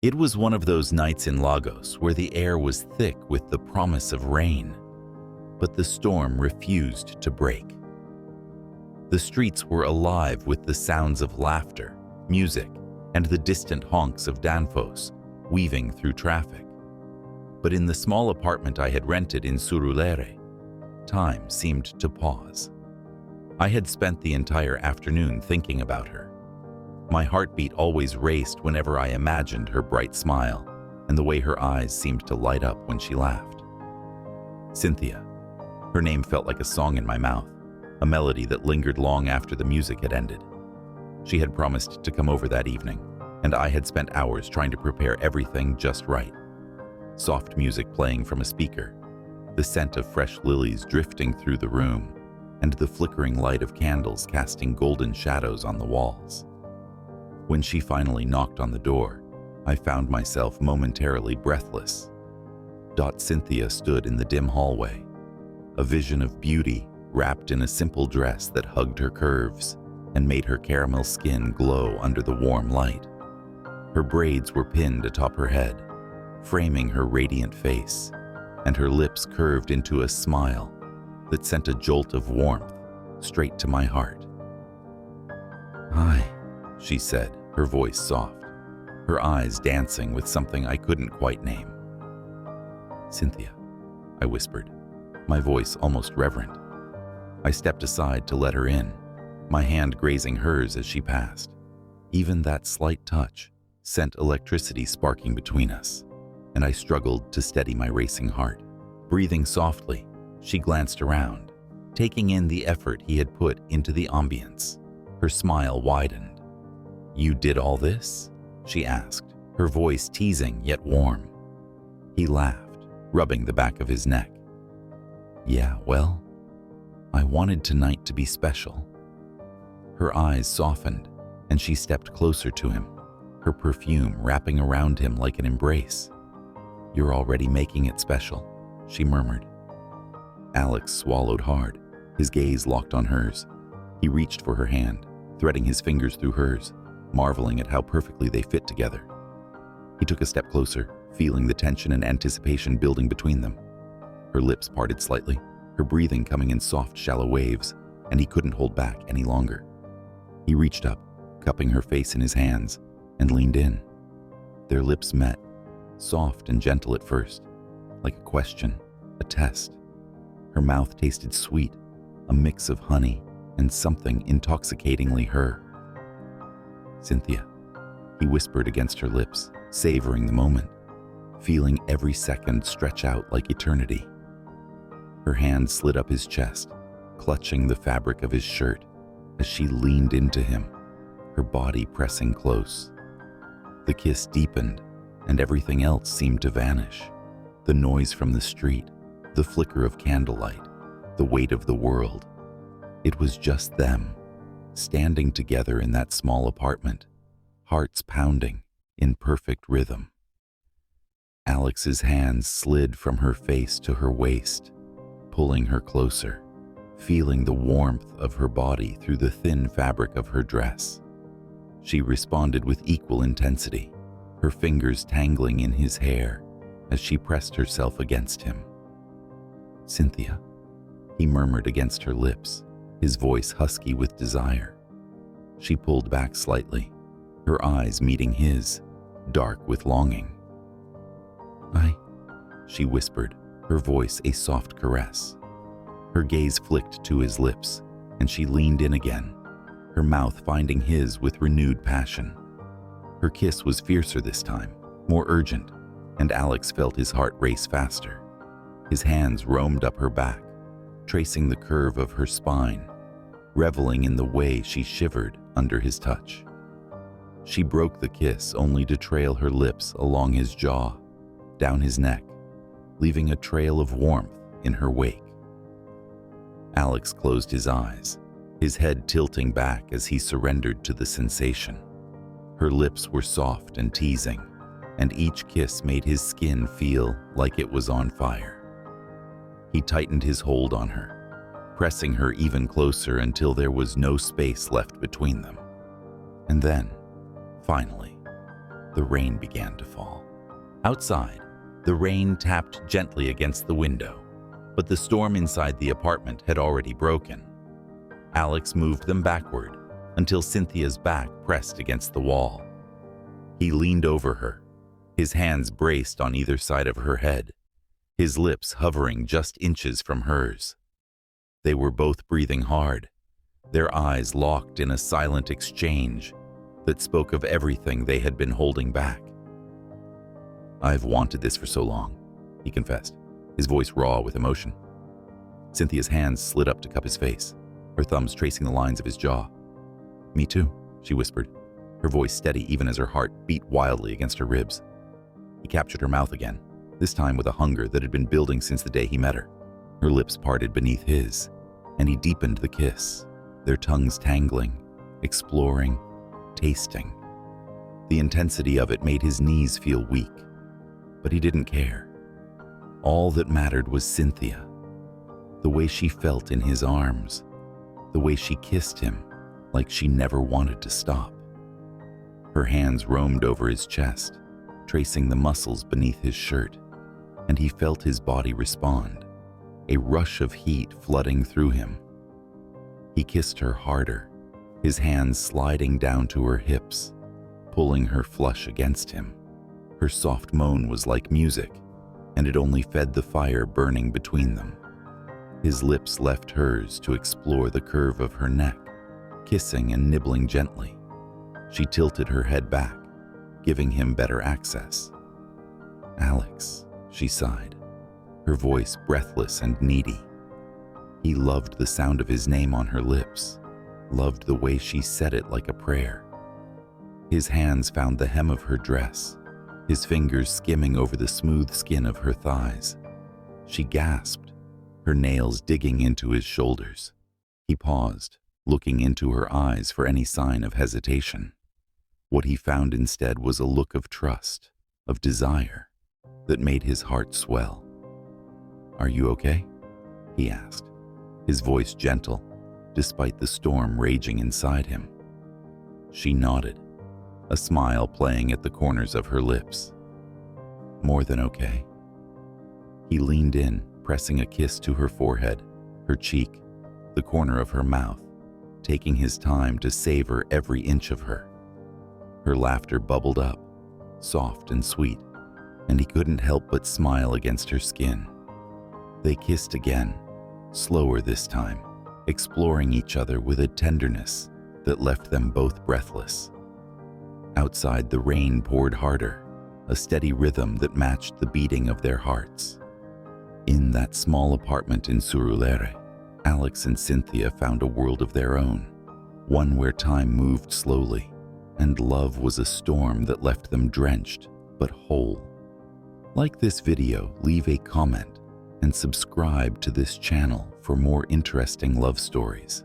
It was one of those nights in Lagos where the air was thick with the promise of rain, but the storm refused to break. The streets were alive with the sounds of laughter, music, and the distant honks of Danfoss weaving through traffic. But in the small apartment I had rented in Surulere, time seemed to pause. I had spent the entire afternoon thinking about her. My heartbeat always raced whenever I imagined her bright smile and the way her eyes seemed to light up when she laughed. Cynthia. Her name felt like a song in my mouth, a melody that lingered long after the music had ended. She had promised to come over that evening, and I had spent hours trying to prepare everything just right. Soft music playing from a speaker, the scent of fresh lilies drifting through the room, and the flickering light of candles casting golden shadows on the walls. When she finally knocked on the door, I found myself momentarily breathless. Cynthia stood in the dim hallway, a vision of beauty wrapped in a simple dress that hugged her curves and made her caramel skin glow under the warm light. Her braids were pinned atop her head, framing her radiant face, and her lips curved into a smile that sent a jolt of warmth straight to my heart. "Hi," she said, her voice soft, her eyes dancing with something I couldn't quite name. "Cynthia," I whispered, my voice almost reverent. I stepped aside to let her in, my hand grazing hers as she passed. Even that slight touch sent electricity sparking between us, and I struggled to steady my racing heart. Breathing softly, she glanced around, taking in the effort he had put into the ambience. Her smile widened. "You did all this?" she asked, her voice teasing yet warm. He laughed, rubbing the back of his neck. "Yeah, well, I wanted tonight to be special." Her eyes softened, and she stepped closer to him, her perfume wrapping around him like an embrace. "You're already making it special," she murmured. Alex swallowed hard, his gaze locked on hers. He reached for her hand, threading his fingers through hers, marveling at how perfectly they fit together. He took a step closer, feeling the tension and anticipation building between them. Her lips parted slightly, her breathing coming in soft, shallow waves, and he couldn't hold back any longer. He reached up, cupping her face in his hands, and leaned in. Their lips met, soft and gentle at first, like a question, a test. Her mouth tasted sweet, a mix of honey and something intoxicatingly her. "Cynthia," he whispered against her lips, savoring the moment, feeling every second stretch out like eternity. Her hand slid up his chest, clutching the fabric of his shirt as she leaned into him, her body pressing close. The kiss deepened, and everything else seemed to vanish. The noise from the street, the flicker of candlelight, the weight of the world. It was just them, standing together in that small apartment, hearts pounding in perfect rhythm. Alex's hands slid from her face to her waist, pulling her closer, feeling the warmth of her body through the thin fabric of her dress. She responded with equal intensity, her fingers tangling in his hair as she pressed herself against him. "Cynthia," he murmured against her lips, his voice husky with desire. She pulled back slightly, her eyes meeting his, dark with longing. She whispered, her voice a soft caress. Her gaze flicked to his lips, and she leaned in again, her mouth finding his with renewed passion. Her kiss was fiercer this time, more urgent, and Alex felt his heart race faster. His hands roamed up her back, tracing the curve of her spine, reveling in the way she shivered under his touch. She broke the kiss only to trail her lips along his jaw, down his neck, leaving a trail of warmth in her wake. Alex closed his eyes, his head tilting back as he surrendered to the sensation. Her lips were soft and teasing, and each kiss made his skin feel like it was on fire. He tightened his hold on her, pressing her even closer until there was no space left between them. And then, finally, the rain began to fall. Outside, the rain tapped gently against the window, but the storm inside the apartment had already broken. Alex moved them backward until Cynthia's back pressed against the wall. He leaned over her, his hands braced on either side of her head, his lips hovering just inches from hers. They were both breathing hard, their eyes locked in a silent exchange that spoke of everything they had been holding back. "I've wanted this for so long," he confessed, his voice raw with emotion. Cynthia's hands slid up to cup his face, her thumbs tracing the lines of his jaw. "Me too," she whispered, her voice steady even as her heart beat wildly against her ribs. He captured her mouth again, this time with a hunger that had been building since the day he met her. Her lips parted beneath his, and he deepened the kiss, their tongues tangling, exploring, tasting. The intensity of it made his knees feel weak, but he didn't care. All that mattered was Cynthia, the way she felt in his arms, the way she kissed him like she never wanted to stop. Her hands roamed over his chest, tracing the muscles beneath his shirt, and he felt his body respond, a rush of heat flooding through him. He kissed her harder, his hands sliding down to her hips, pulling her flush against him. Her soft moan was like music, and it only fed the fire burning between them. His lips left hers to explore the curve of her neck, kissing and nibbling gently. She tilted her head back, giving him better access. "Alex," she sighed, her voice breathless and needy. He loved the sound of his name on her lips, loved the way she said it like a prayer. His hands found the hem of her dress, his fingers skimming over the smooth skin of her thighs. She gasped, her nails digging into his shoulders. He paused, looking into her eyes for any sign of hesitation. What he found instead was a look of trust, of desire, that made his heart swell. "Are you okay?" he asked, his voice gentle, despite the storm raging inside him. She nodded, a smile playing at the corners of her lips. "More than okay." He leaned in, pressing a kiss to her forehead, her cheek, the corner of her mouth, taking his time to savor every inch of her. Her laughter bubbled up, soft and sweet, and he couldn't help but smile against her skin. They kissed again, slower this time, exploring each other with a tenderness that left them both breathless. Outside, the rain poured harder, a steady rhythm that matched the beating of their hearts. In that small apartment in Surulere, Alex and Cynthia found a world of their own, one where time moved slowly, and love was a storm that left them drenched but whole. Like this video, leave a comment and subscribe to this channel for more interesting love stories.